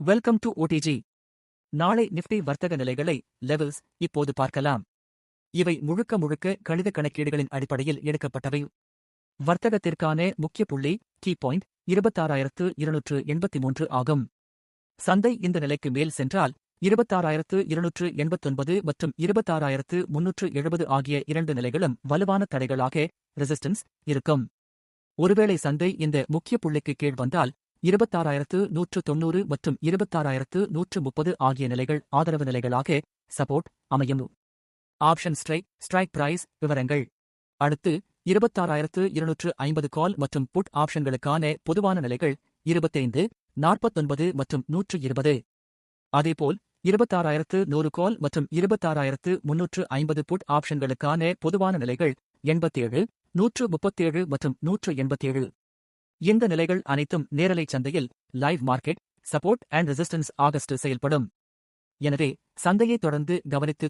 Welcome to OTG. நாளை Nifty வர்த்தக நிலைகளை லெவல்ஸ் இப்போது பார்க்கலாம். இவை முழுக்க முழுக்க கணித கணக்கீடுகளின் அடிப்படையில் எடுக்கப்பட்டவை. வர்த்தகத்திற்கான முக்கிய புள்ளி கீ பாயிண்ட் 26,283 ஆகும். சந்தை இந்த நிலைக்கு மேல் சென்றால் 26,289 மற்றும் 26,370 ஆகிய இரண்டு நிலைகளும் வலுவான தடைகளாக ரெசிஸ்டன்ஸ் இருக்கும். ஒருவேளை சந்தை இந்த முக்கிய புள்ளிக்கு கீழ் வந்தால் 26,190 மற்றும் 26,130 ஆகிய நிலைகள் ஆதரவு நிலைகளாக சப்போர்ட் அமையும். ஆப்ஷன் ஸ்ட்ரைக் பிரைஸ் விவரங்கள். அடுத்து 26,250 கால் மற்றும் புட் ஆப்ஷன்களுக்கான பொதுவான நிலைகள் 25, 49 மற்றும் 120. அதேபோல் 26,100 கால் மற்றும் 26,350 புட் ஆப்ஷன்களுக்கான பொதுவான நிலைகள் 87, 137 மற்றும் 187. இந்த நிலைகள் அனைத்தும் நேரலை சந்தையில் live market support and resistance August செயல்படும். எனவே சந்தையை தொடர்ந்து கவனித்து